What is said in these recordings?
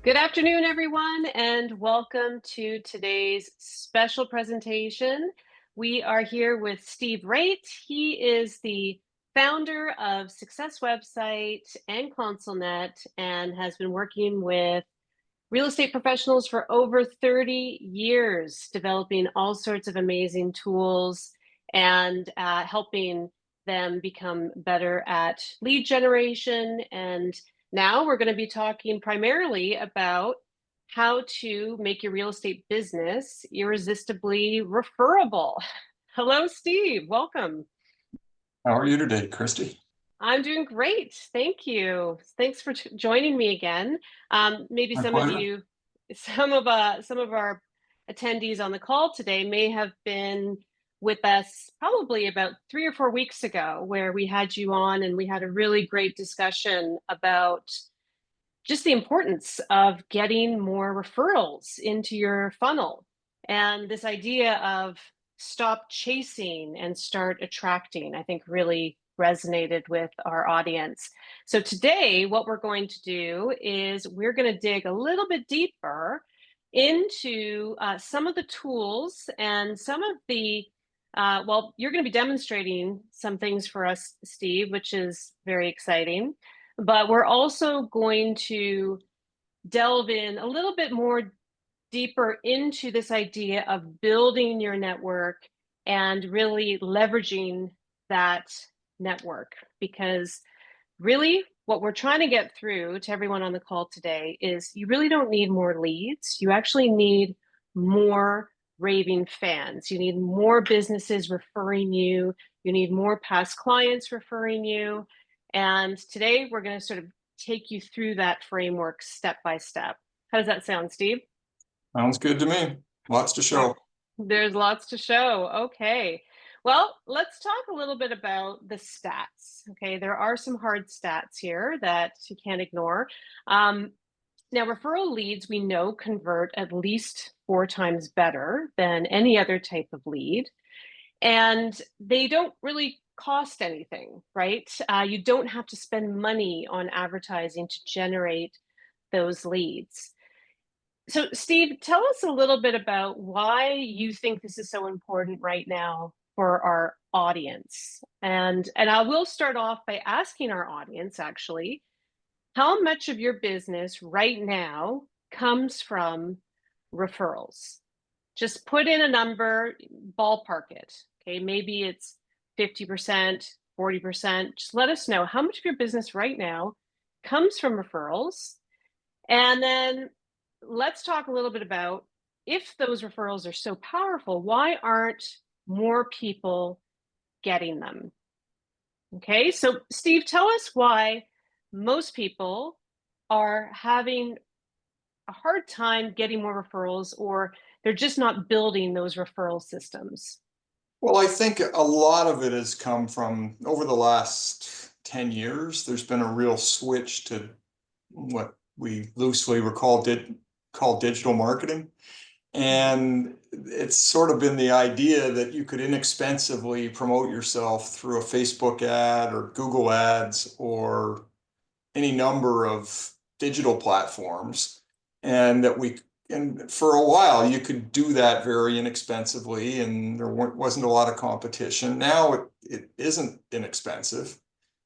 Good afternoon, everyone, and welcome to today's special presentation. We are here with Steve Raitt. He is the founder of Success Website and ConsoleNet and has been working with real estate professionals for over 30 years, developing all sorts of amazing tools and helping them become better at lead generation. And now we're going to be talking primarily about how to make your real estate business irresistibly referable. Hello, Steve. Welcome. How are you today, Christy? I'm doing great. Thank you. Thanks for joining me again. Maybe My some of pleasure. you, some of our attendees on the call today may have been with us probably about 3 or 4 weeks ago, where we had you on and we had a really great discussion about just the importance of getting more referrals into your funnel and this idea of stop chasing and start attracting, I think really resonated with our audience. So today, what we're going to do is we're going to dig a little bit deeper into some of the tools and some of the you're going to be demonstrating some things for us, Steve, which is very exciting. But we're also going to delve in a little bit more deeper into this idea of building your network and really leveraging that network. Because really, what we're trying to get through to everyone on the call today is you really don't need more leads. You actually need more raving fans. You need more businesses referring you. You need more past clients referring you. And today we're going to sort of take you through that framework step by step. How does that sound, Steve? Sounds good to me. Lots to show. There's lots to show. Okay. Well, let's talk a little bit about the stats. Okay. There are some hard stats here that you can't ignore. Now, referral leads we know convert at least 4 times better than any other type of lead. And they don't really cost anything, right? You don't have to spend money on advertising to generate those leads. So, Steve, tell us a little bit about why you think this is so important right now for our audience. And I will start off by asking our audience actually, how much of your business right now comes from referrals? Just put in a number, ballpark it. Okay, maybe it's 50%, 40%. Just let us know how much of your business right now comes from referrals. And then let's talk a little bit about, if those referrals are so powerful, why aren't more people getting them? Okay, so Steve, tell us why most people are having a hard time getting more referrals, or they're just not building those referral systems. Well, I think a lot of it has come from over the last 10 years. There's been a real switch to what we loosely call digital marketing. And it's sort of been the idea that you could inexpensively promote yourself through a Facebook ad or Google ads or any number of digital platforms, and for a while you could do that very inexpensively, and there wasn't a lot of competition. Now it isn't inexpensive.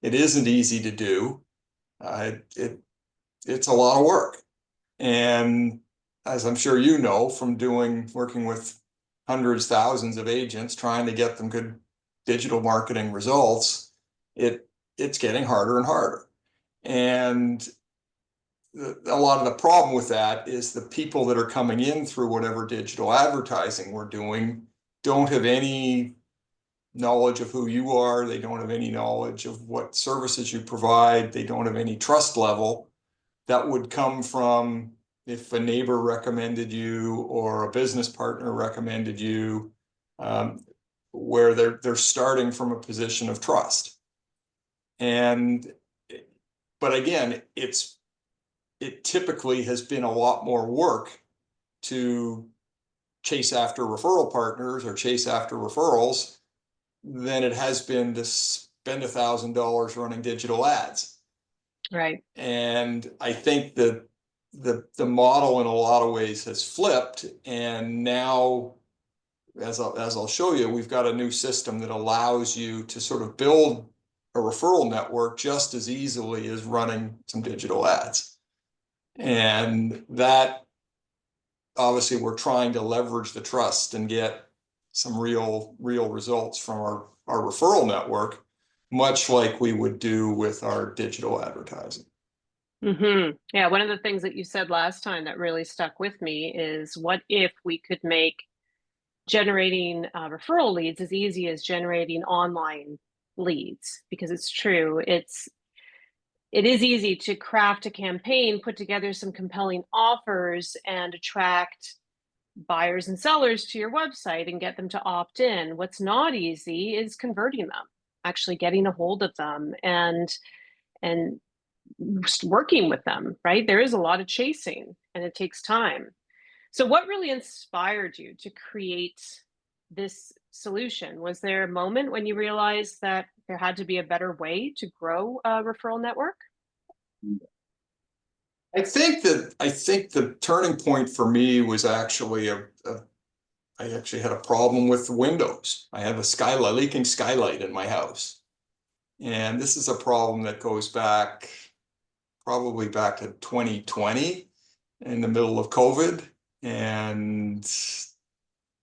It isn't easy to do. It's a lot of work. And as I'm sure you know from working with hundreds, thousands of agents trying to get them good digital marketing results, it's getting harder and harder. And a lot of the problem with that is the people that are coming in through whatever digital advertising we're doing don't have any knowledge of who you are. They don't have any knowledge of what services you provide. They don't have any trust level that would come from if a neighbor recommended you or a business partner recommended you, where they're starting from a position of trust. But again, it typically has been a lot more work to chase after referral partners or chase after referrals than it has been to spend $1,000 running digital ads. Right. And I think that the model in a lot of ways has flipped, and now, as I'll show you, we've got a new system that allows you to sort of build a referral network just as easily as running some digital ads. And that, obviously, we're trying to leverage the trust and get some real results from our referral network, much like we would do with our digital advertising. Yeah, one of the things that you said last time that really stuck with me is, what if we could make generating referral leads as easy as generating online leads? Because it's true, it is easy to craft a campaign, put together some compelling offers, and attract buyers and sellers to your website and get them to opt in. What's not easy is converting them, actually getting a hold of them, and working with them, right? There is a lot of chasing and it takes time. So what really inspired you to create this solution? Was there a moment when you realized that there had to be a better way to grow a referral network? I think the turning point for me was actually I actually had a problem with the windows. I have a leaking skylight in my house. And this is a problem that goes back, probably back to 2020, in the middle of COVID, and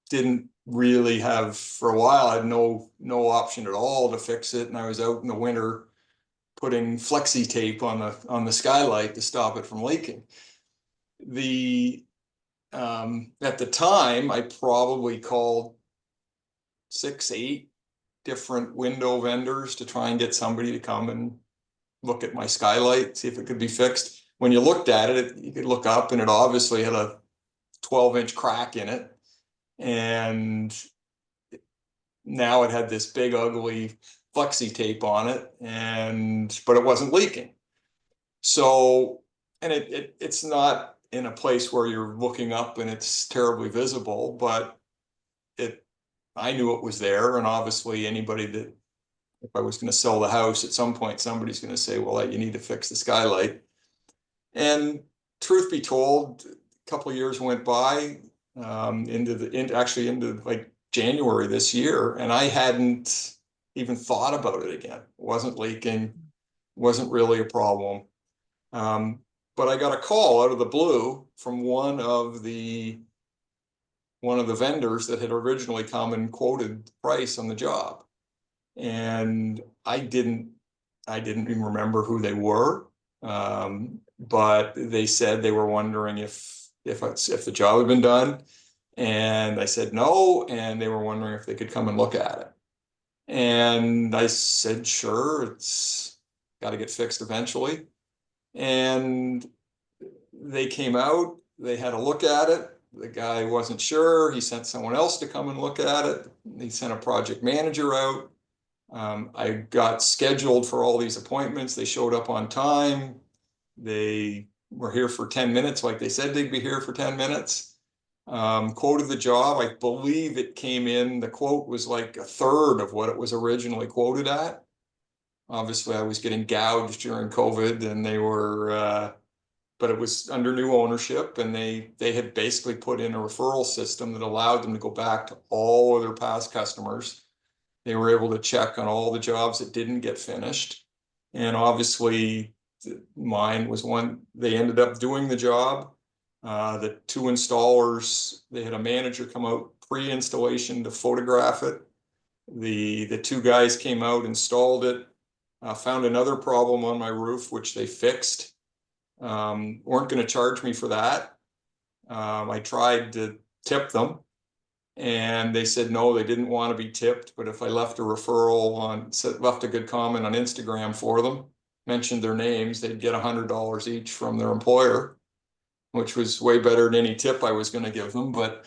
didn't really have, for a while, I had no option at all to fix it. And I was out in the winter putting flexi tape on the skylight to stop it from leaking. At the time, I probably called 6, 8 different window vendors to try and get somebody to come and look at my skylight, see if it could be fixed. When you looked at it, you could look up and it obviously had a 12-inch crack in it. And now it had this big, ugly flexi tape on it, but it wasn't leaking. So, and it's not in a place where you're looking up and it's terribly visible, but I knew it was there. And obviously anybody that, if I was going to sell the house, at some point, somebody's going to say, well, you need to fix the skylight. And truth be told, a couple of years went by, into like January this year, and I hadn't even thought about it again. It wasn't leaking, wasn't really a problem. But I got a call out of the blue from one of the vendors that had originally come and quoted the price on the job. And I didn't even remember who they were. But they said they were wondering if the job had been done. And I said no, and they were wondering if they could come and look at it. And I said, sure, it's got to get fixed eventually. And they came out, they had a look at it. The guy wasn't sure. He sent someone else to come and look at it. He sent a project manager out. I got scheduled for all these appointments. They showed up on time. They were here for 10 minutes, like they said they'd be here for 10 minutes. Quoted the job. I believe it came in, the quote was like a third of what it was originally quoted at. Obviously, I was getting gouged during COVID, and they were, but it was under new ownership, and they had basically put in a referral system that allowed them to go back to all of their past customers. They were able to check on all the jobs that didn't get finished. And obviously, mine was one. They ended up doing the job. The 2 installers, they had a manager come out pre-installation to photograph it. The 2 guys came out, installed it, found another problem on my roof, which they fixed. Weren't going to charge me for that. I tried to tip them, and they said no, they didn't want to be tipped, but if I left a referral left a good comment on Instagram for them, mentioned their names, they'd get $100 each from their employer, which was way better than any tip I was going to give them. But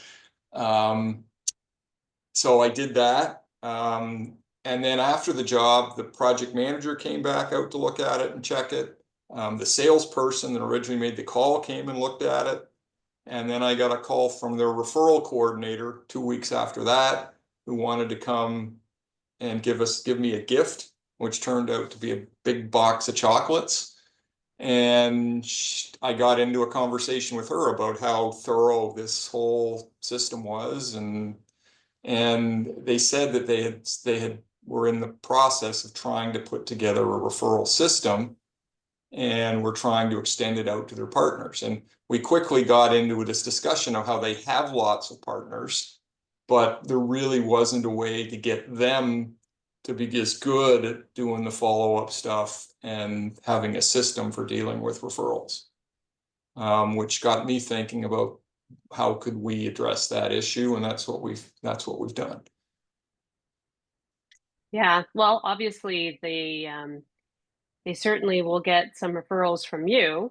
so I did that. And then after the job, the project manager came back out to look at it and check it. The salesperson that originally made the call came and looked at it. And then I got a call from their referral coordinator 2 weeks after that, who wanted to come and give me a gift, which turned out to be a big box of chocolates. And I got into a conversation with her about how thorough this whole system was, and they said that they were in the process of trying to put together a referral system, and were trying to extend it out to their partners. And we quickly got into this discussion of how they have lots of partners, but there really wasn't a way to get them to be as good at doing the follow-up stuff and having a system for dealing with referrals, which got me thinking about how could we address that issue, and that's what we've done. Yeah, well, obviously they certainly will get some referrals from you,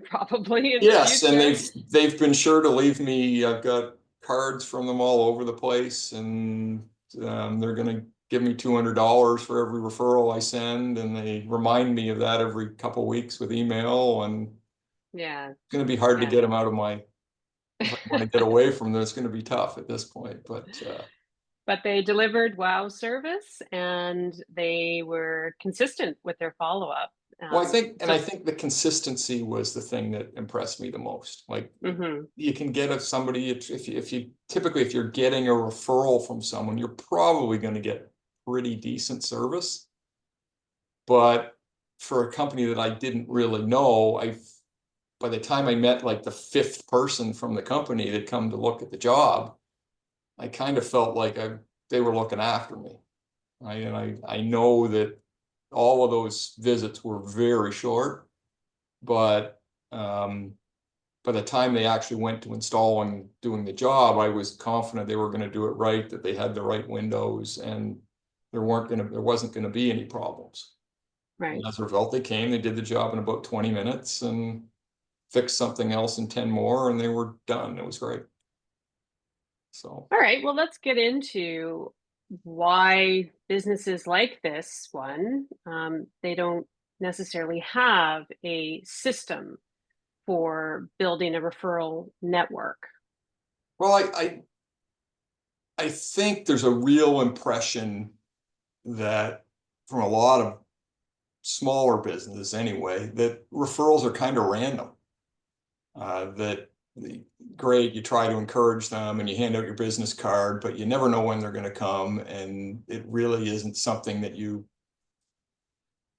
probably in the Yes, and future. they've been sure to leave me. I've got cards from them all over the place, and they're going to give me $200 for every referral I send, and they remind me of that every couple weeks with email. And Yeah, it's going to be hard to yeah. get them out of my. If I want to get away from them, it's going to be tough at this point. But But they delivered wow service and they were consistent with their follow-up. well, So, I think the consistency was the thing that impressed me the most. Like, mhm, you can get somebody, if you typically, if you're getting a referral from someone, you're probably going to get pretty decent service. But for a company that I didn't really know, by the time I met like the fifth person from the company that come to look at the job, I kind of felt like they were looking after me. I know that all of those visits were very short, but by the time they actually went to install and doing the job, I was confident they were going to do it right, that they had the right windows, and there wasn't going to be any problems. And right. as a result, they came, they did the job in about 20 minutes and fixed something else in 10 more, and they were done. It was great. So, All right, well, let's get into why businesses like this one, they don't necessarily have a system for building a referral network. well, I think there's a real impression that from a lot of smaller businesses anyway, that referrals are kind of random. That great, you try to encourage them and you hand out your business card, but you never know when they're going to come, and it really isn't something that you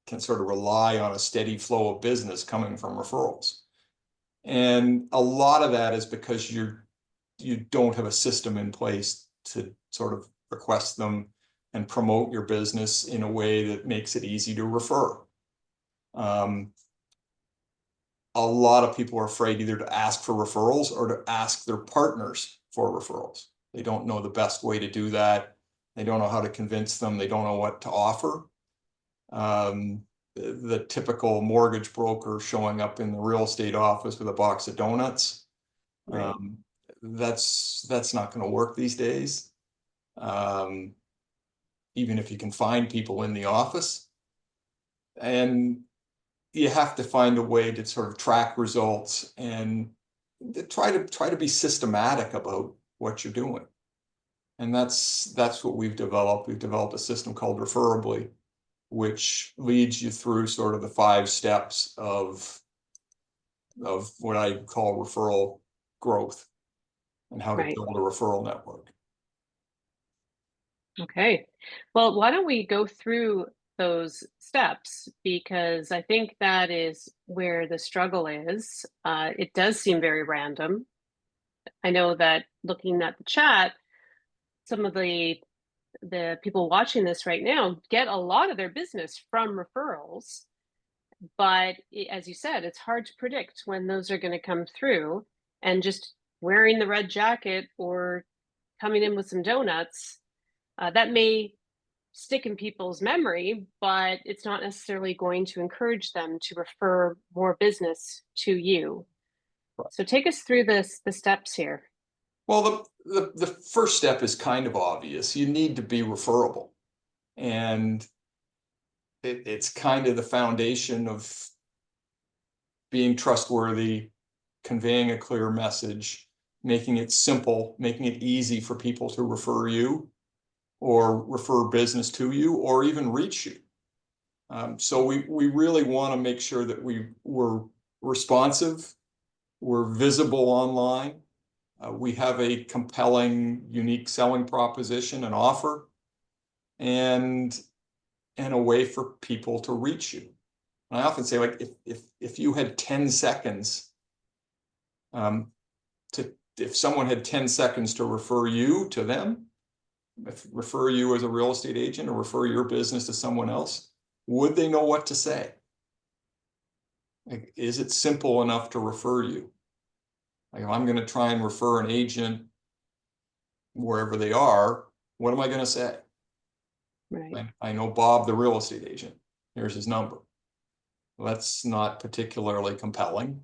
can sort of rely on a steady flow of business coming from referrals. And a lot of that is because you don't have a system in place to sort of request them and promote your business in a way that makes it easy to refer. A lot of people are afraid either to ask for referrals or to ask their partners for referrals. They don't know the best way to do that. They don't know how to convince them. They don't know what to offer. The typical mortgage broker showing up in the real estate office with a box of donuts. Right. That's not going to work these days. Even if you can find people in the office. And you have to find a way to sort of track results and try to be systematic about what you're doing. And that's what we've developed. We've developed a system called Referably, which leads you through sort of the 5 steps of what I call referral growth and how to Right. build a referral network. Okay. Well, why don't we go through those steps? Because I think that is where the struggle is. It does seem very random. I know that looking at the chat, some of the people watching this right now get a lot of their business from referrals, but as you said, it's hard to predict when those are going to come through. And just wearing the red jacket or coming in with some donuts, that may stick in people's memory, but it's not necessarily going to encourage them to refer more business to you. So take us through the steps here. Well, the first step is kind of obvious. You need to be referable. And it's kind of the foundation of being trustworthy, conveying a clear message, making it simple, making it easy for people to refer you or refer business to you or even reach you. So we really want to make sure that we're responsive, we're visible online, we have a compelling, unique selling proposition and offer, and a way for people to reach you. And I often say, like, if you had 10 seconds, if someone had 10 seconds to refer you to them, refer you as a real estate agent, or refer your business to someone else, would they know what to say? Like, is it simple enough to refer you? Like, if I'm going to try and refer an agent wherever they are, what am I going to say? Right. I know Bob, the real estate agent. Here's his number. Well, that's not particularly compelling.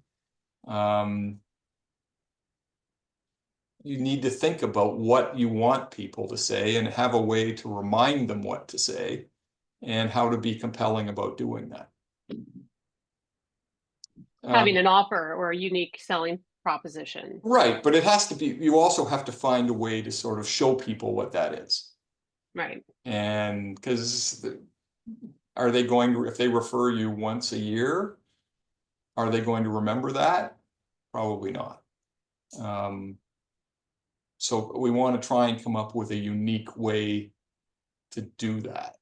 You need to think about what you want people to say and have a way to remind them what to say and how to be compelling about doing that. Having an offer or a unique selling proposition. Right, but it has to be, you also have to find a way to sort of show people what that is. Right. And because are they going to, if they refer you once a year, are they going to remember that? Probably not. So we want to try and come up with a unique way to do that.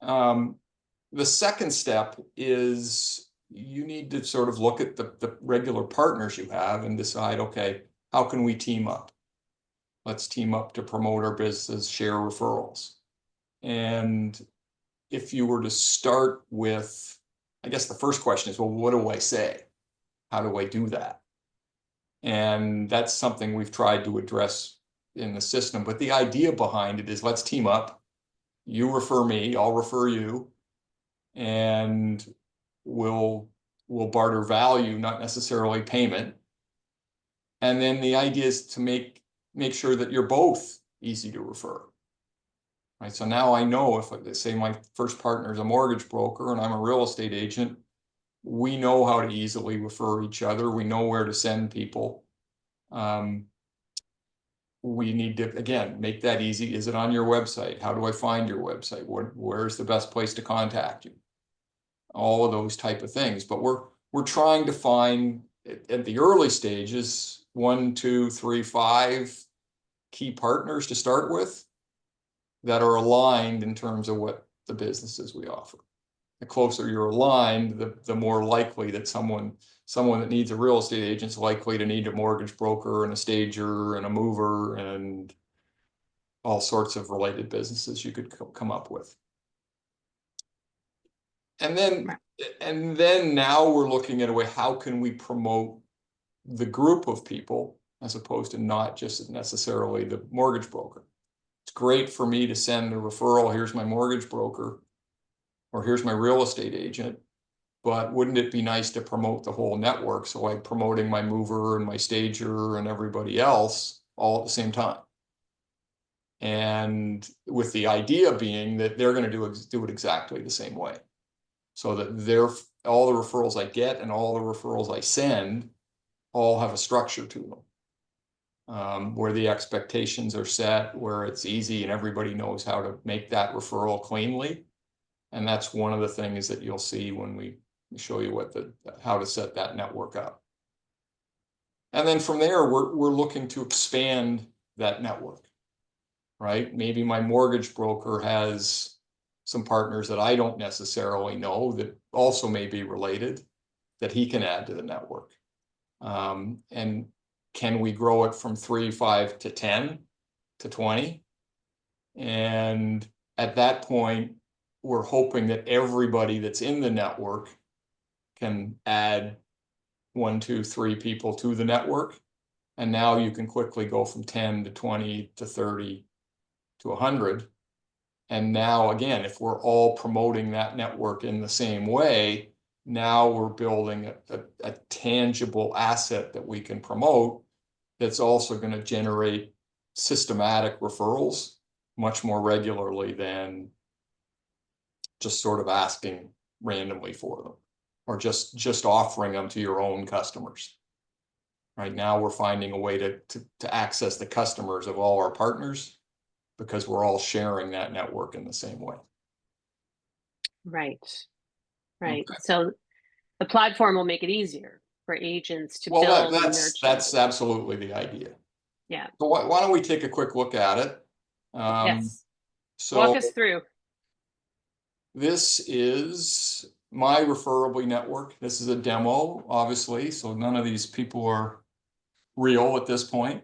The second step is you need to sort of look at the regular partners you have and decide, okay, how can we team up? Let's team up to promote our business, share referrals. And if you were to start with, I guess the first question is, well, what do I say? How do I do that? And that's something we've tried to address in the system. But the idea behind it is, let's team up. You refer me, I'll refer you, and we'll barter value, not necessarily payment. And then the idea is to make sure that you're both easy to refer. Right. So now I know, if they say my first partner is a mortgage broker and I'm a real estate agent, we know how to easily refer each other. We know where to send people. We need to, again, make that easy. Is it on your website? How do I find your website? Where's the best place to contact you? All of those type of things. But we're trying to find, at the early stages, 1, 2, 3, 5 key partners to start with that are aligned in terms of what the businesses we offer. The closer you're aligned, the more likely that someone that needs a real estate agent is likely to need a mortgage broker and a stager and a mover and all sorts of related businesses you could come up with. And then now we're looking at a way, how can we promote the group of people as opposed to not just necessarily the mortgage broker? It's great for me to send a referral, here's my mortgage broker, or here's my real estate agent, but wouldn't it be nice to promote the whole network? So like promoting my mover and my stager and everybody else all at the same time. And with the idea being that they're going to do it exactly the same way. So that all the referrals I get and all the referrals I send all have a structure to them. Where the expectations are set, where it's easy and everybody knows how to make that referral cleanly. And that's one of the things that you'll see when we show you how to set that network up. And then from there, we're looking to expand that network, right? Maybe my mortgage broker has some partners that I don't necessarily know that also may be related, that he can add to the network. And can we grow it from 3, 5 to 10 to 20? And at that point, we're hoping that everybody that's in the network can add 1, 2, 3 people to the network. And now you can quickly go from 10 to 20 to 30 to 100. And now, again, if we're all promoting that network in the same way, now we're building a tangible asset that we can promote that's also going to generate systematic referrals much more regularly than just sort of asking randomly for them, or just offering them to your own customers. Right now, we're finding a way to access the customers of all our partners because we're all sharing that network in the same way. Right. Right. Okay. So the platform will make it easier for agents to Well, build and nurture. that's absolutely the idea. Yeah. So why don't we take a quick look at it? Yes. Walk So us through. this is my Referably network. This is a demo, obviously, so none of these people are real at this point.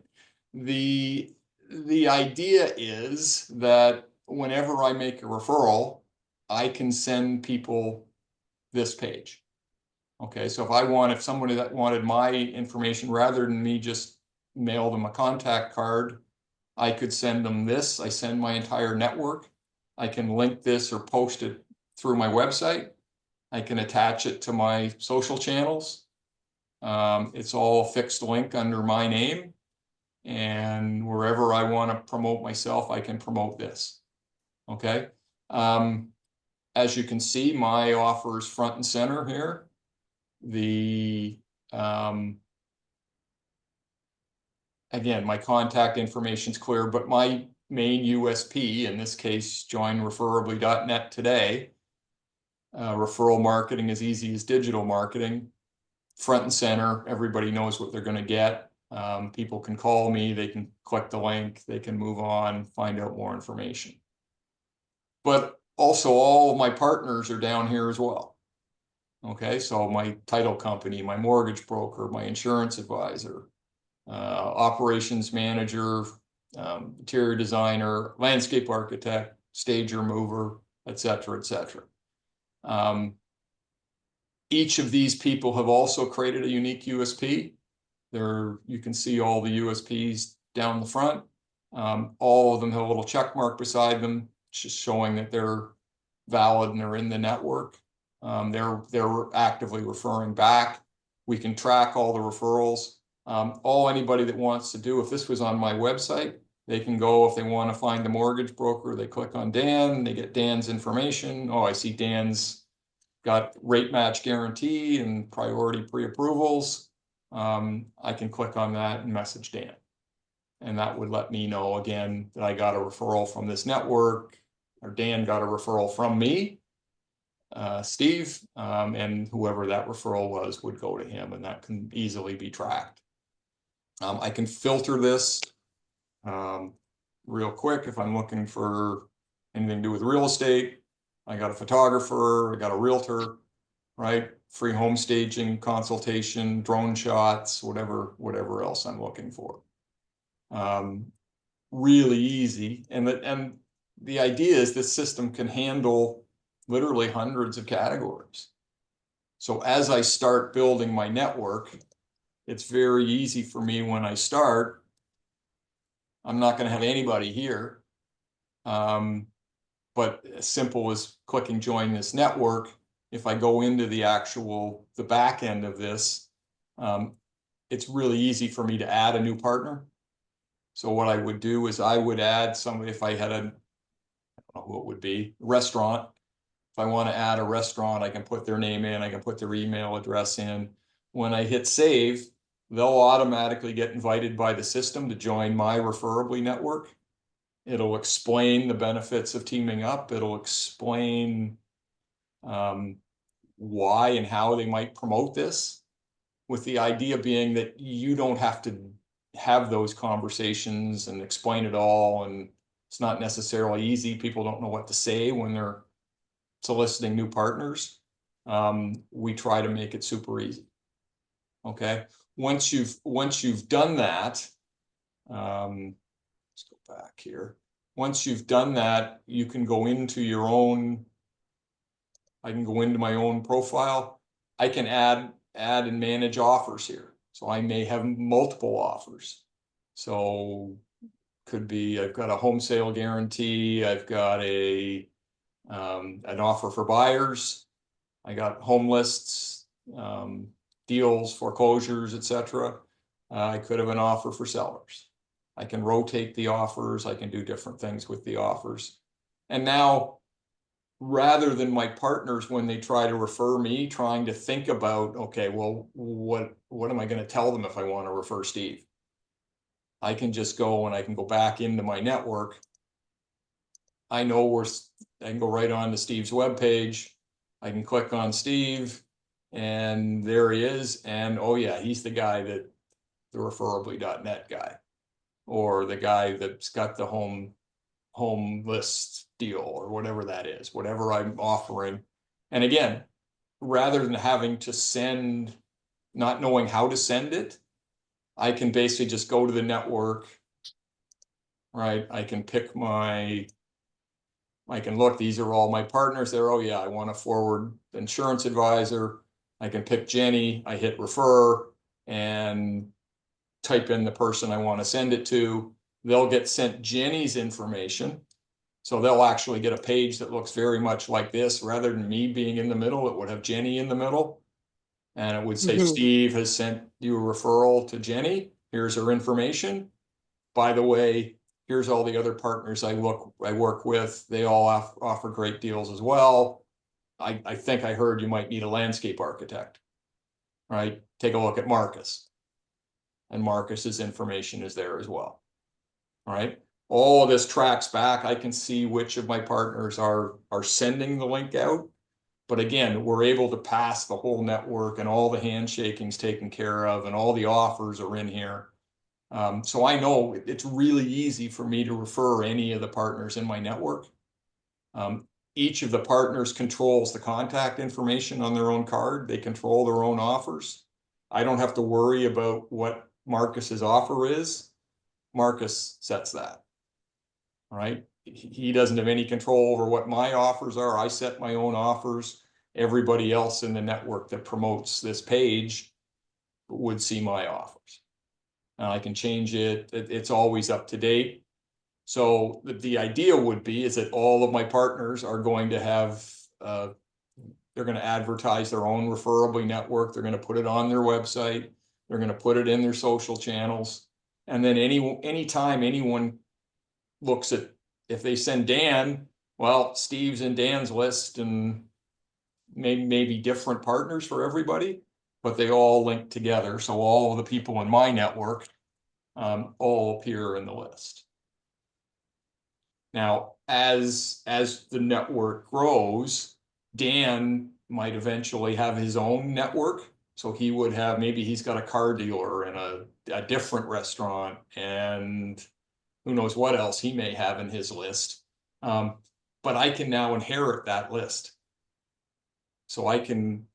The idea is that whenever I make a referral, I can send people this page. Okay, so if somebody that wanted my information rather than me just mail them a contact card, I could send them this. I send my entire network. I can link this or post it through my website. I can attach it to my social channels. It's all a fixed link under my name. And wherever I want to promote myself, I can promote this. Okay. As you can see, my offer is front and center here. Again, my contact information is clear, but my main USP, in this case, join referably.net today. Referral marketing is easy as digital marketing. Front and center, everybody knows what they're going to get. People can call me, they can click the link, they can move on, find out more information. But also all of my partners are down here as well. Okay, so my title company, my mortgage broker, my insurance advisor, operations manager, interior designer, landscape architect, stager mover, et cetera, et cetera. Each of these people have also created a unique USP. You can see all the USPs down the front. All of them have a little check mark beside them, just showing that they're valid and they're in the network. They're actively referring back. We can track all the referrals. All anybody that wants to do, if this was on my website, they can go, if they want to find the mortgage broker, they click on Dan, they get Dan's information. Oh, I see Dan's got rate match guarantee and priority pre-approvals. I can click on that and message Dan. And that would let me know again that I got a referral from this network, or Dan got a referral from me, Steve, and whoever that referral was would go to him, and that can easily be tracked. I can filter this real quick if I'm looking for anything to do with real estate. I got a photographer, I got a realtor, right? Free home staging, consultation, drone shots, whatever else I'm looking for. Really easy. And the idea is this system can handle literally hundreds of categories. So as I start building my network, it's very easy for me when I start. I'm not going to have anybody here. But as simple as clicking join this network, if I go into the back end of this, it's really easy for me to add a new partner. So what I would do is I would add somebody, if I had I don't know who it would be, restaurant. If I want to add a restaurant, I can put their name in, I can put their email address in. When I hit save, they'll automatically get invited by the system to join my Referably network. It'll explain the benefits of teaming up. It'll explain why and how they might promote this, with the idea being that you don't have to have those conversations and explain it all. And it's not necessarily easy. People don't know what to say when they're soliciting new partners. We try to make it super easy. Okay. Once you've done that, let's go back here. Once you've done that, you can go into your own, I can go into my own profile. I can add and manage offers here. So I may have multiple offers. So could be, I've got a home sale guarantee. I've got an offer for buyers. I got home lists, deals, foreclosures, etc. I could have an offer for sellers. I can rotate the offers. I can do different things with the offers. And now, rather than my partners, when they try to refer me, trying to think about, okay, well, what am I going to tell them if I want to refer Steve? I can just go and I can go back into my network. I know I can go right on to Steve's webpage. I can click on Steve and there he is. And oh yeah, he's the guy that the referably.net guy, or the guy that's got the home list deal, or whatever that is, whatever I'm offering. And again, rather than having to send, not knowing how to send it, I can basically just go to the network, right? I can pick I can look, these are all my partners there. Oh yeah, I want a forward insurance advisor. I can pick Jenny, I hit refer and type in the person I want to send it to. They'll get sent Jenny's information. So they'll actually get a page that looks very much like this. Rather than me being in the middle, it would have Jenny in the middle. And it would say, Steve has sent you a referral to Jenny. Here's her information. By the way, here's all the other partners I work with. They all offer great deals as well. I think I heard you might need a landscape architect, right? Take a look at Marcus. And Marcus's information is there as well. All right. All of this tracks back. I can see which of my partners are sending the link out. But again, we're able to pass the whole network, and all the handshaking's taken care of, and all the offers are in here. So I know it's really easy for me to refer any of the partners in my network. Each of the partners controls the contact information on their own card. They control their own offers. I don't have to worry about what Marcus's offer is. Marcus sets that. All right. He doesn't have any control over what my offers are. I set my own offers. Everybody else in the network that promotes this page would see my offers. And I can change it. It's always up to date. So the idea would be is that all of my partners are going to have, they're going to advertise their own Referably network. They're going to put it on their website. They're going to put it in their social channels. And then anytime anyone looks at, if they send Dan, well, Steve's in Dan's list, and maybe different partners for everybody, but they all link together. So all of the people in my network all appear in the list. Now, as the network grows, Dan might eventually have his own network. So he would have, maybe he's got a car dealer and a different restaurant, and who knows what else he may have in his list. But I can now inherit that list. So I can,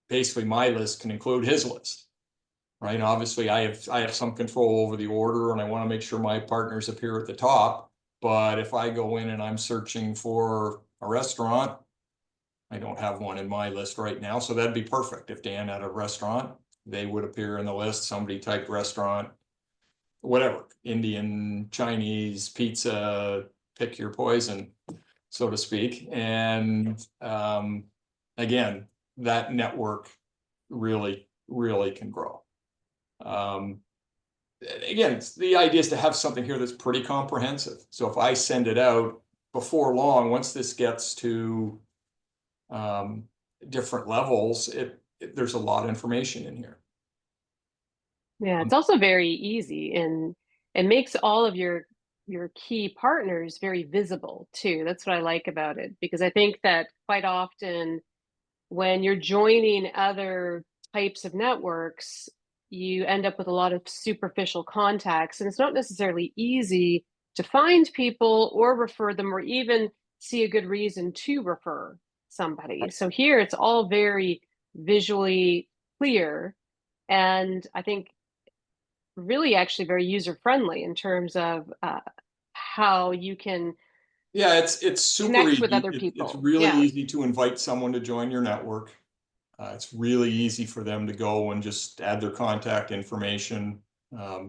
basically my list can include his list, right? Obviously I have some control over the order, and I want to make sure my partners appear at the top. But if I go in and I'm searching for a restaurant, I don't have one in my list right now. So that'd be perfect. If Dan had a restaurant, they would appear in the list. Somebody typed restaurant, whatever, Indian, Chinese, pizza, pick your poison, so to speak. And again, that network really, really can grow. Again, the idea is to have something here that's pretty comprehensive. So if I send it out before long, once this gets to different levels, there's a lot of information in here. Yeah, it's also very easy, and it makes all of your key partners very visible too. That's what I like about it, because I think that quite often when you're joining other types of networks, you end up with a lot of superficial contacts, and it's not necessarily easy to find people or refer them, or even see a good reason to refer somebody. So here it's all very visually clear, and I think really actually very user friendly in terms of how you can Yeah, it's super connect easy. with other It's people. really Yeah. easy to invite someone to join your network. It's really easy for them to go and just add their contact information,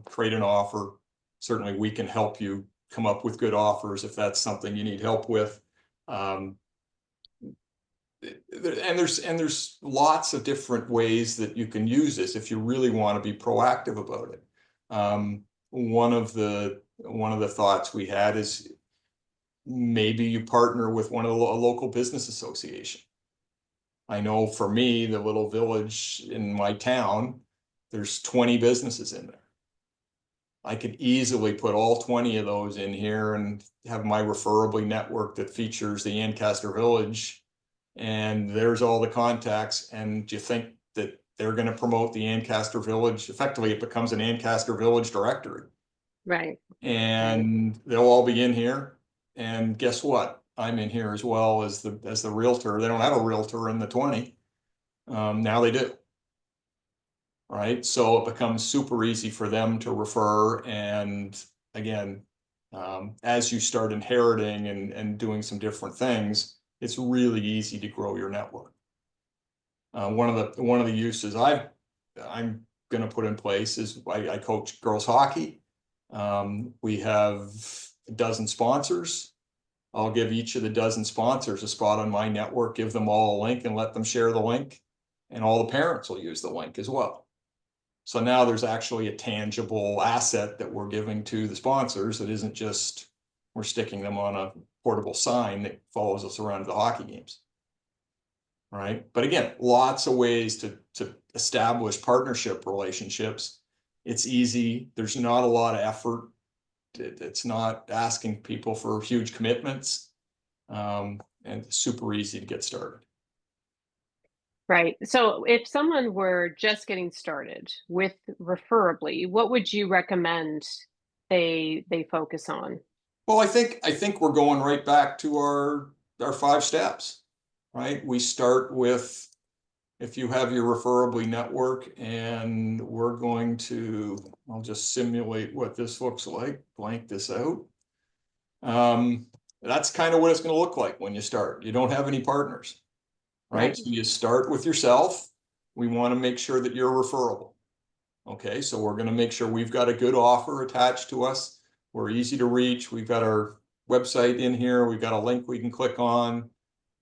create an offer. Certainly, we can help you come up with good offers if that's something you need help with. And there's lots of different ways that you can use this if you really want to be proactive about it. One of the thoughts we had is maybe you partner with a local business association. I know for me, the little village in my town, there's 20 businesses in there. I could easily put all 20 of those in here and have my Referably network that features the Ancaster Village and there's all the contacts, and you think that they're going to promote the Ancaster Village. Effectively, it becomes an Ancaster Village directory. Right. And they'll all be in here. And guess what? I'm in here as well as the realtor. They don't have a realtor in the 20. Now they do. Right. So it becomes super easy for them to refer. And again, as you start inheriting and doing some different things, it's really easy to grow your network. One of the uses I'm going to put in place is I coach girls hockey. We have a dozen sponsors. I'll give each of the dozen sponsors a spot on my network, give them all a link and let them share the link, and all the parents will use the link as well. So now there's actually a tangible asset that we're giving to the sponsors that isn't just we're sticking them on a portable sign that follows us around to the hockey games. Right. But again, lots of ways to establish partnership relationships. It's easy. There's not a lot of effort. It's not asking people for huge commitments, and it's super easy to get started. Right. So if someone were just getting started with Referably, what would you recommend they focus on? Well, I think we're going right back to our 5 steps, right? We start with, if you have your Referably network, and we're going to, I'll just simulate what this looks like, blank this out. That's kind of what it's going to look like when you start. You don't have any partners, right? Right. So you start with yourself. We want to make sure that you're referable. Okay, so we're going to make sure we've got a good offer attached to us. We're easy to reach. We've got our website in here. We've got a link we can click on.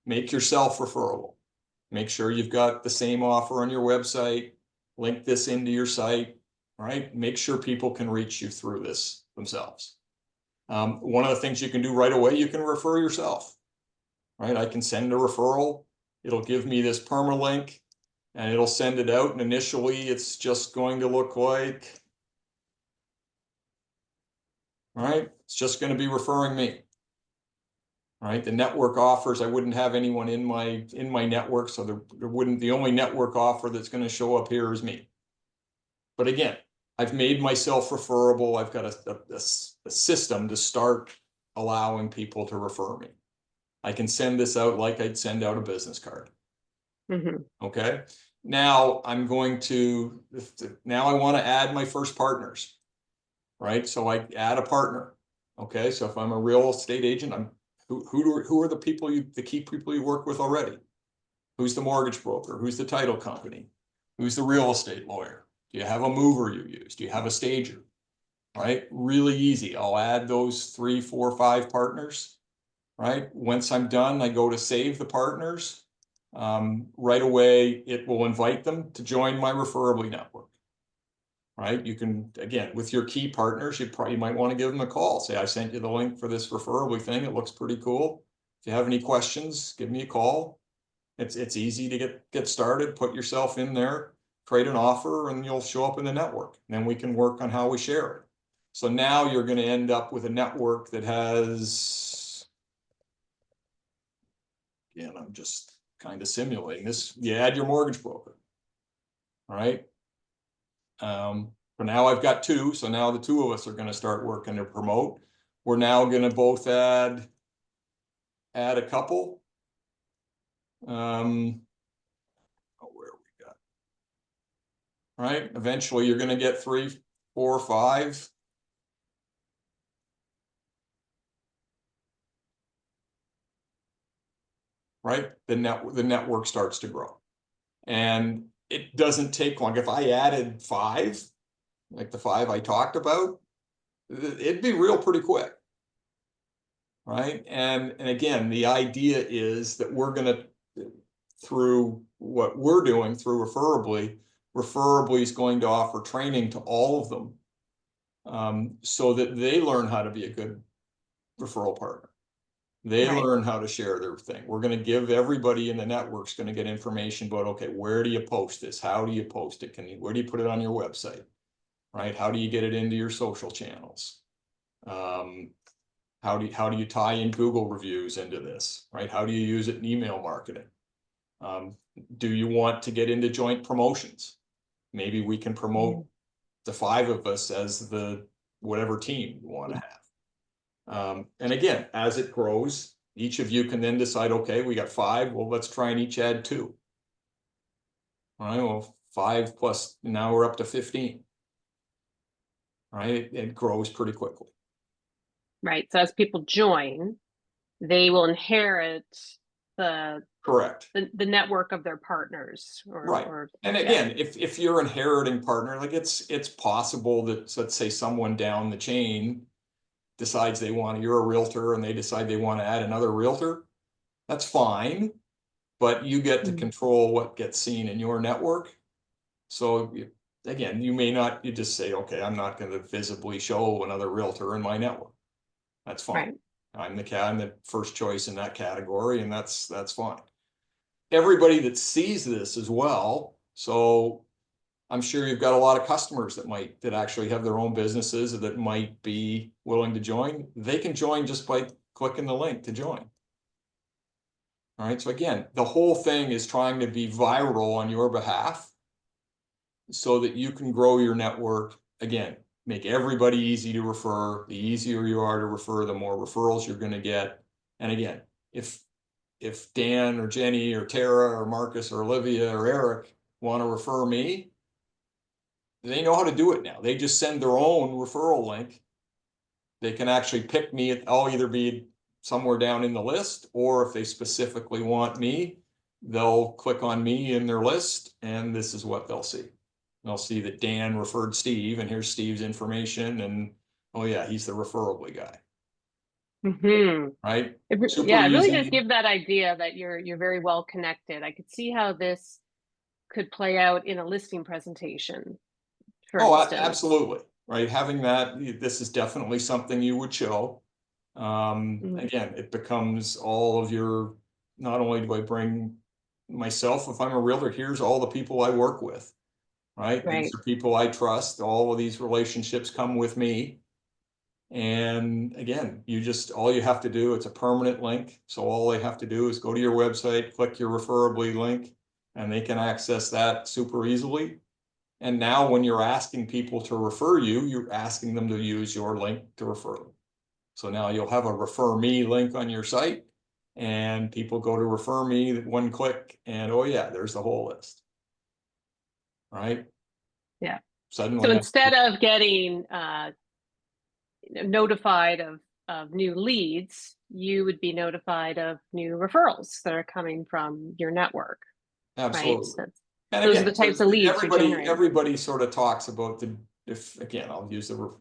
Make yourself referable. Make sure you've got the same offer on your website. Link this into your site, right? Make sure people can reach you through this themselves. One of the things you can do right away, you can refer yourself, right? I can send a referral. It'll give me this permalink and it'll send it out. And initially it's just going to look like, right? It's just going to be referring me. Right, the network offers, I wouldn't have anyone in my network, so there wouldn't, the only network offer that's going to show up here is me. But again, I've made myself referable. I've got a system to start allowing people to refer me. I can send this out like I'd send out a business card. Okay, now I'm going to, now I want to add my first partners, right? So I add a partner. Okay, so if I'm a real estate agent, who are the people the key people you work with already? Who's the mortgage broker? Who's the title company? Who's the real estate lawyer? Do you have a mover you use? Do you have a stager? Right? Really easy. I'll add those 3, 4, 5 partners. Right? Once I'm done, I go to save the partners. Right away, it will invite them to join my Referably network. Right? You can, again, with your key partners, you might want to give them a call. Say, I sent you the link for this Referably thing. It looks pretty cool. If you have any questions, give me a call. It's easy to get started. Put yourself in there, create an offer, and you'll show up in the network. And then we can work on how we share it. So now you're going to end up with a network that has, again, I'm just kind of simulating this. You add your mortgage broker. All right. For now I've got 2, so now the 2 of us are going to start working to promote. We're now going to both add a couple. Where we got, right? Eventually you're going to get 3, 4, 5. Right? The network starts to grow. And it doesn't take long. If I added 5, like the 5 I talked about, it'd be real pretty quick. Right? And again, the idea is that we're going to, through what we're doing through Referably is going to offer training to all of them, so that they learn how to be a good referral partner. They learn how to share their thing. We're going to give everybody in the network's going to get information about, okay, where do you post this? How do you post it? Where do you put it on your website? Right? How do you get it into your social channels? How do you tie in Google reviews into this? Right? How do you use it in email marketing? Do you want to get into joint promotions? Maybe we can promote the 5 of us as the whatever team you want to have. And again, as it grows, each of you can then decide, okay, we got 5. Well, let's try and each add 2. All right, well, 5 plus, now we're up to 15. Right, it grows pretty quickly. Right. So as people join, they will inherit the Correct. the network of their partners. Right. And again, if you're inheriting partner, like it's possible that, let's say, someone down the chain decides you're a realtor and they decide they want to add another realtor. That's fine, but you get to control what gets seen in your network. So again, you just say, okay, I'm not going to visibly show another realtor in my network. That's fine. Right. I'm the first choice in that category, and that's fine. Everybody that sees this as well. So I'm sure you've got a lot of customers that actually have their own businesses that might be willing to join. They can join just by clicking the link to join. All right. So again, the whole thing is trying to be viral on your behalf so that you can grow your network. Again, make everybody easy to refer. The easier you are to refer, the more referrals you're going to get. And again, if Dan or Jenny or Tara or Marcus or Olivia or Eric want to refer me, they know how to do it now. They just send their own referral link. They can actually pick me. I'll either be somewhere down in the list, or if they specifically want me, they'll click on me in their list, and this is what they'll see. They'll see that Dan referred Steve, and here's Steve's information, and oh yeah, he's the Referably guy. Right? It really does give that idea that you're very well connected. I could see how this could play out in a listing presentation, for instance. Absolutely. Right. Having that, this is definitely something you would show. Again, it becomes all of your, not only do I bring myself, if I'm a realtor, here's all the people I work with. Right. These are people I trust. All of these relationships come with me. And again, all you have to do, it's a permanent link. So all they have to do is go to your website, click your Referably link, and they can access that super easily. And now when you're asking people to refer you, you're asking them to use your link to refer them. So now you'll have a refer me link on your site, and people go to refer me, one click, and oh yeah, there's the whole list. Right? Yeah. Suddenly, so instead of getting notified of new leads, you would be notified of new referrals that are coming from your network. Absolutely. Right? And those again, are the types of leads you're generating. Everybody sort of talks about again, I'll use the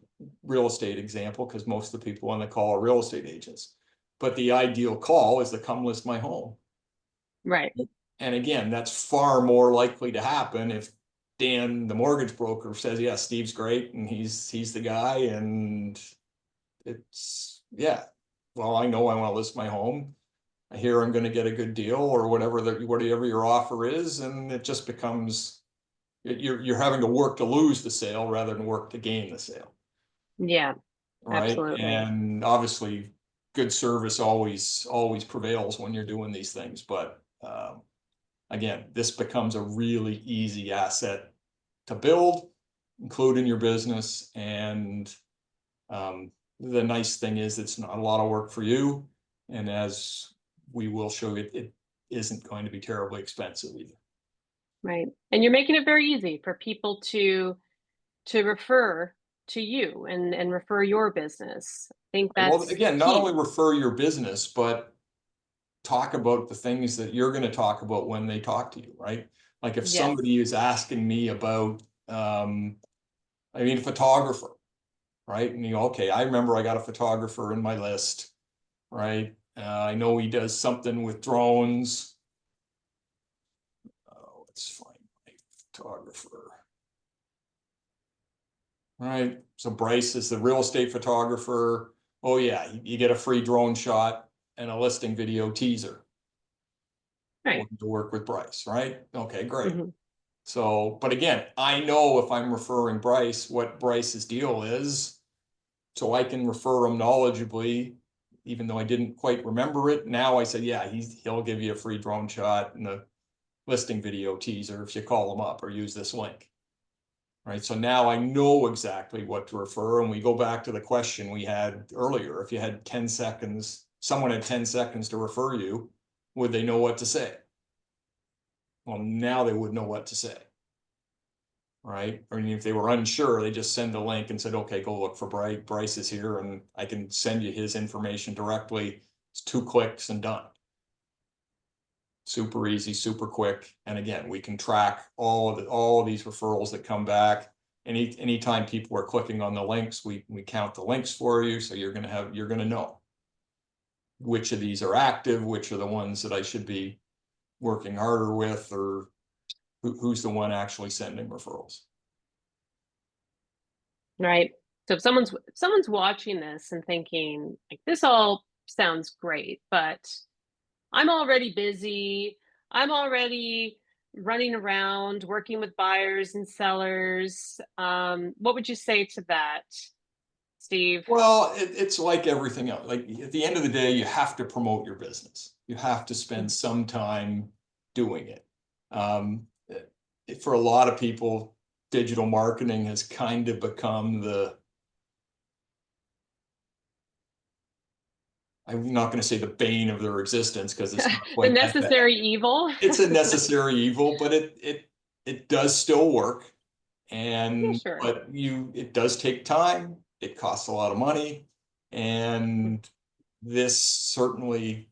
real estate example because most of the people on the call are real estate agents. But the ideal call is to come list my home. Right. And again, that's far more likely to happen if Dan, the mortgage broker, says, yeah, Steve's great and he's the guy, and it's, yeah, well, I know I want to list my home. I hear I'm going to get a good deal or whatever your offer is, and it just becomes you're having to work to lose the sale rather than work to gain the sale. Yeah, right. Absolutely. And obviously, good service always prevails when you're doing these things. But again, this becomes a really easy asset to build, include in your business, and the nice thing is it's not a lot of work for you, and as we will show you, it isn't going to be terribly expensive either. Right. And you're making it very easy for people to refer to you and refer your business. I think that's well, again, not only refer your business, but talk about the things that you're going to talk about when they talk to you, right? Like if somebody is asking me about, photographer, right? And you go, okay, I remember I got a photographer in my list, right? I know he does something with drones. Let's find my photographer. All right, so Bryce is the real estate photographer. Oh yeah, you get a free drone shot and a listing video teaser. Right. To work with Bryce, right? Okay, great. So, but again, I know if I'm referring Bryce, what Bryce's deal is, so I can refer him knowledgeably, even though I didn't quite remember it. Now I said, yeah, he'll give you a free drone shot and listing video teaser if you call them up or use this link. Right, so now I know exactly what to refer, and we go back to the question we had earlier. If you had 10 seconds, someone had 10 seconds to refer you, would they know what to say? Well, now they would know what to say. Right, or if they were unsure, they just send a link and said, okay, go look for Bryce. Bryce is here and I can send you his information directly. It's 2 clicks and done. Super easy, super quick. And again, we can track all of these referrals that come back. Anytime people are clicking on the links, we count the links for you. So you're gonna know which of these are active, which are the ones that I should be working harder with, or who's the one actually sending referrals. Right. So if someone's watching this and thinking, like, this all sounds great, but I'm already busy. I'm already running around working with buyers and sellers. What would you say to that, Steve? Well, it's like everything else. Like at the end of the day, you have to promote your business. You have to spend some time doing it. For a lot of people, digital marketing has kind of become I'm not going to say the bane of their existence, because it's not The quite that bad. necessary evil. It's a necessary evil, but it does still work. Yeah, And sure. but it does take time. It costs a lot of money, and this certainly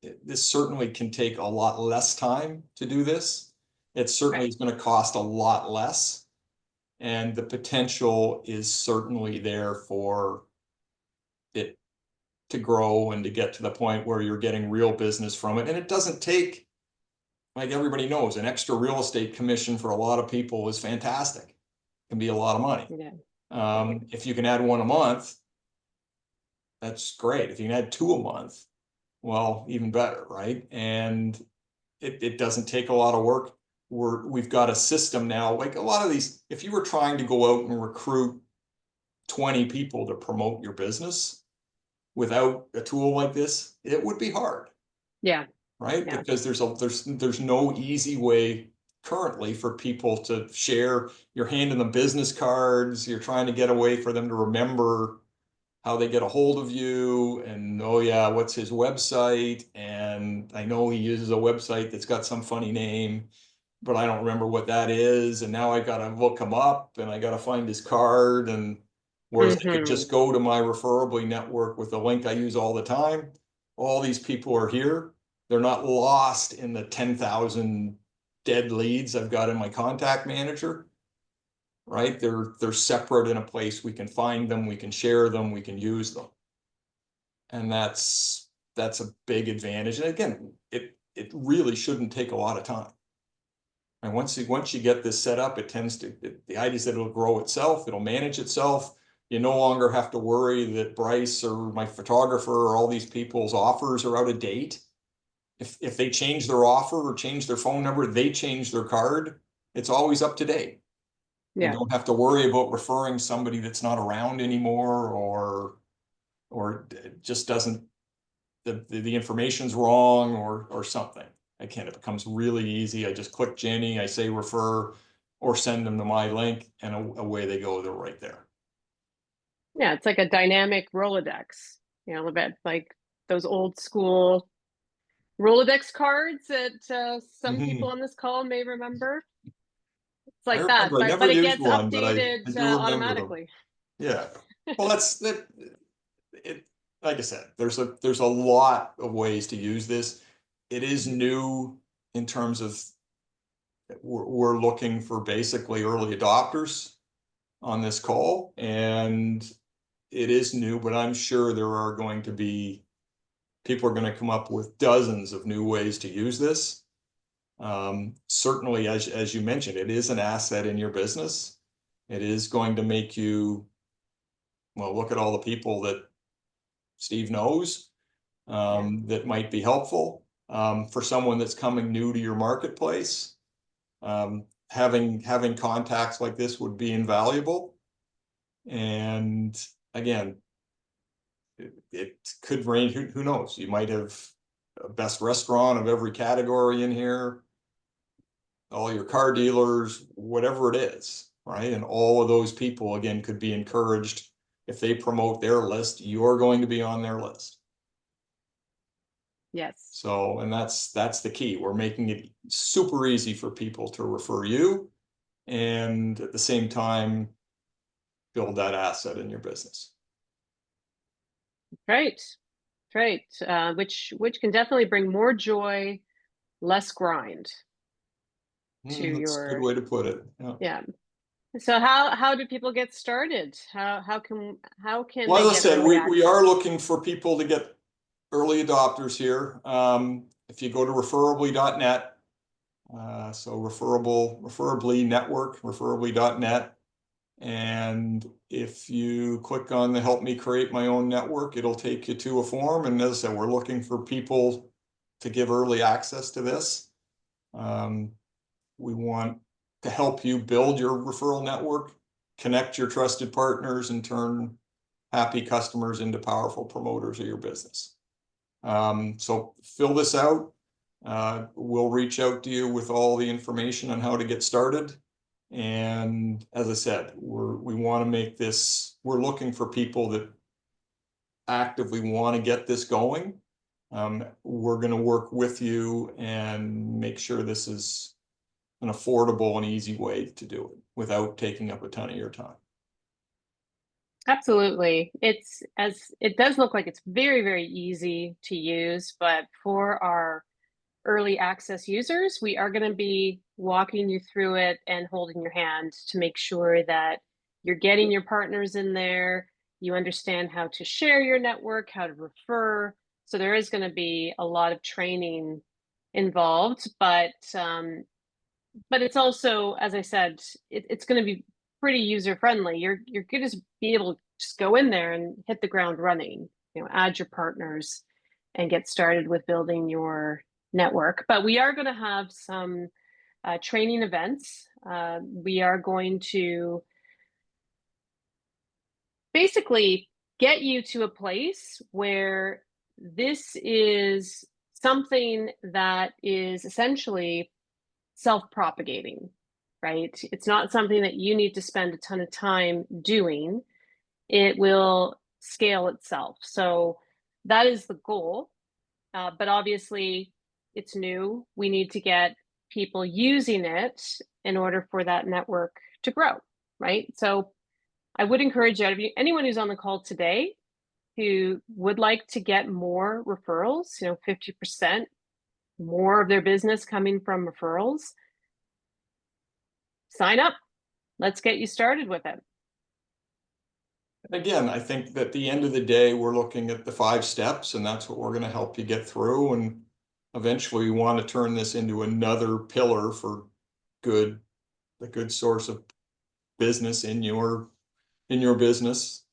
can take a lot less time to do this. It certainly is going to cost a lot less, and the potential is certainly there for it to grow and to get to the point where you're getting real business from it. And it doesn't take, like everybody knows, an extra real estate commission for a lot of people is fantastic. It can be a lot of money. Yeah. If you can add 1 a month, that's great. If you can add 2 a month, well, even better, right? And it doesn't take a lot of work. We've got a system now, like a lot of these, if you were trying to go out and recruit 20 people to promote your business without a tool like this, it would be hard. Yeah. Right? Yeah. Because there's no easy way currently for people to share. You're handing them business cards, you're trying to get a way for them to remember how they get a hold of you, and oh yeah, what's his website? And I know he uses a website that's got some funny name, but I don't remember what that is. And now I gotta look him up and I gotta find his card. And whereas I could just go to my Referably network with the link I use all the time, all these people are here. They're not lost in the 10,000 dead leads I've got in my contact manager. Right? They're separate in a place we can find them, we can share them, we can use them. And that's a big advantage. And again, it really shouldn't take a lot of time. And once you get this set up, the idea is that it'll grow itself, it'll manage itself. You no longer have to worry that Bryce or my photographer or all these people's offers are out of date. If they change their offer or change their phone number, they change their card, it's always up to date. You don't have to worry about referring somebody that's not around anymore, or just doesn't, the information's wrong or something. Again, it becomes really easy. I just click Jenny, I say refer, or send them to my link, and away they go. They're right there. Yeah, it's like a dynamic Rolodex, a little bit like those old school Rolodex cards that some people on this call may remember. It's I like that, remember, I never but it used gets one, but I updated do remember them. automatically. Yeah. Well, like I said, there's a lot of ways to use this. It is new in terms of we're looking for basically early adopters on this call, and it is new, but I'm sure there are going to be people are going to come up with dozens of new ways to use this. Certainly, as you mentioned, it is an asset in your business. It is going to make you, well, look at all the people that Steve knows that might be helpful. For someone that's coming new to your marketplace, having contacts like this would be invaluable. And again, it could range, who knows, you might have a best restaurant of every category in here, all your car dealers, whatever it is, right? And all of those people, again, could be encouraged. If they promote their list, you're going to be on their list. Yes. So, and that's the key. We're making it super easy for people to refer you, and at the same time, build that asset in your business. Right. Right. Which can definitely bring more joy, less grind to That's a good your, way to put it. Yeah. yeah. So how do people get started? How can Well, they as I get said, early we are access? looking for people to get early adopters here. If you go to referably.net, so Referably Network, referably.net, and if you click on the Help Me Create My Own Network, it'll take you to a form. And as I said, we're looking for people to give early access to this. We want to help you build your referral network, connect your trusted partners, and turn happy customers into powerful promoters of your business. So fill this out. We'll reach out to you with all the information on how to get started. And as I said, we want to make this, we're looking for people that actively want to get this going. We're going to work with you and make sure this is an affordable and easy way to do it without taking up a ton of your time. Absolutely. It does look like it's very, very easy to use, but for our early access users, we are going to be walking you through it and holding your hand to make sure that you're getting your partners in there, you understand how to share your network, how to refer. So there is going to be a lot of training involved, but it's also, as I said, it's going to be pretty user friendly. You're going to be able to just go in there and hit the ground running. Add your partners and get started with building your network. But we are going to have some training events. We are going to basically get you to a place where this is something that is essentially self-propagating, right? It's not something that you need to spend a ton of time doing. It will scale itself. So that is the goal. But obviously, it's new. We need to get people using it in order for that network to grow, right? So I would encourage anyone who's on the call today who would like to get more referrals, 50% more of their business coming from referrals, sign up. Let's get you started with it. Again, I think that at the end of the day, we're looking at the 5 steps, and that's what we're going to help you get through. And eventually, we want to turn this into another pillar for the good source of business in your business.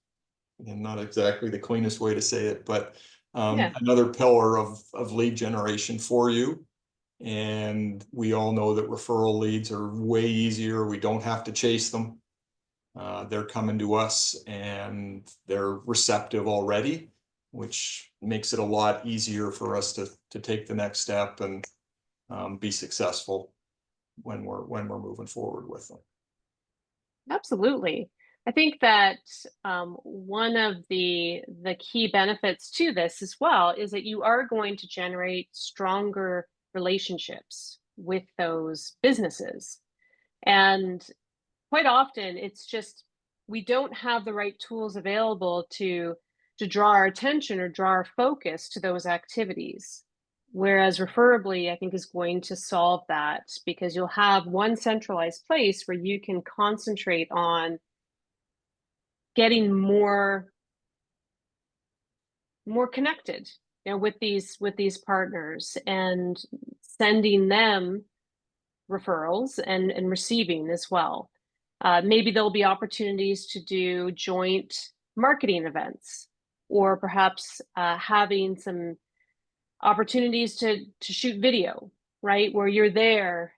And not exactly the cleanest way to say it, but Yeah. another pillar of lead generation for you. And we all know that referral leads are way easier. We don't have to chase them. They're coming to us and they're receptive already, which makes it a lot easier for us to take the next step and be successful when we're moving forward with them. Absolutely. I think that one of the key benefits to this as well is that you are going to generate stronger relationships with those businesses. And quite often it's just we don't have the right tools available to draw our attention or draw our focus to those activities. Whereas Referably, I think, is going to solve that because you'll have one centralized place where you can concentrate on getting more connected, with these partners and sending them referrals and receiving as well. Maybe there'll be opportunities to do joint marketing events, or perhaps having some opportunities to shoot video, right? Where you're there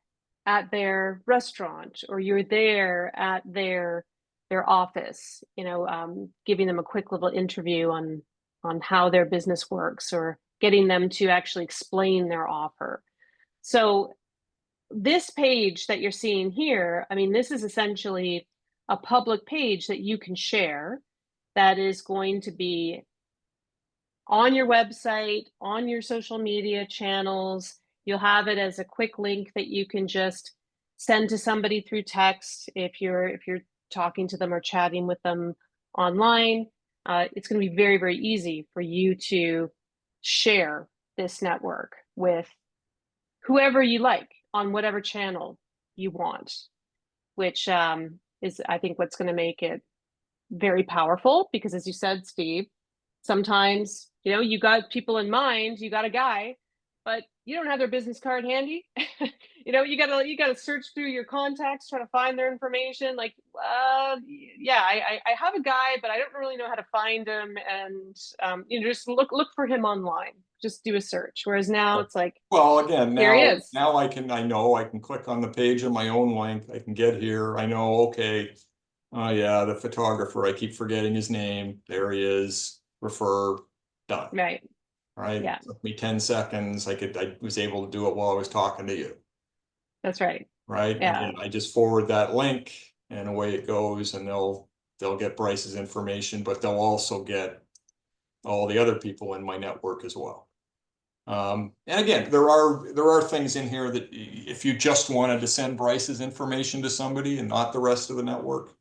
at their restaurant or you're there at their office, giving them a quick little interview on how their business works, or getting them to actually explain their offer. So this page that you're seeing here, I mean, this is essentially a public page that you can share that is going to be on your website, on your social media channels. You'll have it as a quick link that you can just send to somebody through text if you're talking to them or chatting with them online. It's going to be very, very easy for you to share this network with whoever you like on whatever channel you want, which is, I think, what's going to make it very powerful. Because as you said, Steve, sometimes, you know, you got people in mind, you got a guy, but you don't have their business card handy. You know, you gotta search through your contacts, trying to find their information. Like, yeah, I have a guy, but I don't really know how to find him. And you know, just look for him online. Just do a search. Whereas now it's like, Well, again, here he now is. I know I can click on the page on my own link. I can get here. I know, okay, oh yeah, the photographer, I keep forgetting his name. There he is. Refer, done. Right. Right? Yeah, It took me 10 seconds. I was able to do it while I was talking to you. that's right. Right? Yeah, Again, I just forward that link and away it goes, and they'll get Bryce's information, but they'll also get all the other people in my network as well. And again, there are things in here that if you just wanted to send Bryce's information to somebody and not the rest of the network,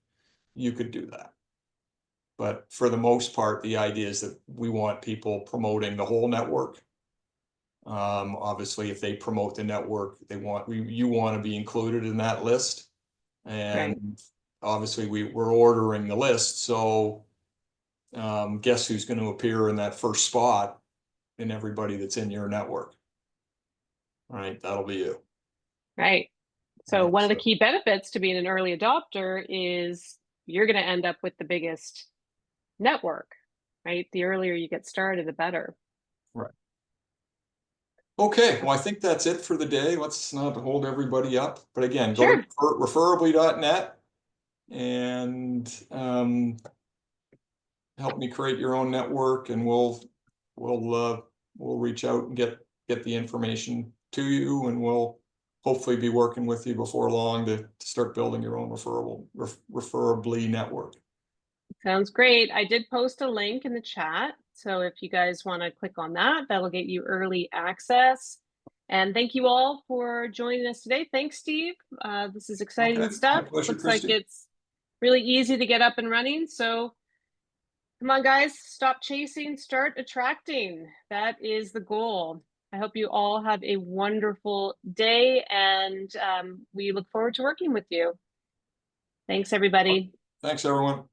you could do that. But for the most part, the idea is that we want people promoting the whole network. Obviously, if they promote the network, you want to be included in that list. right. And obviously, we're ordering the list. So guess who's going to appear in that first spot in everybody that's in your network? Right, that'll be you. Right. So Right. one of the So, key benefits to being an early adopter is you're going to end up with the biggest network, right? The earlier you get started, the better. right. Okay, well, I think that's it for the day. Let's not hold everybody up. But again, go to Sure. referably.net and help me create your own network, and we'll reach out and get the information to you, and we'll hopefully be working with you before long to start building your own referably network. Sounds great. I did post a link in the chat. So if you guys want to click on that, that'll get you early access. And thank you all for joining us today. Thanks, Steve. This is exciting Okay, my stuff. pleasure, Looks like Christy. it's really easy to get up and running. So come on, guys, stop chasing, start attracting. That is the goal. I hope you all have a wonderful day, and we look forward to working with you. Thanks, everybody. Thanks, everyone.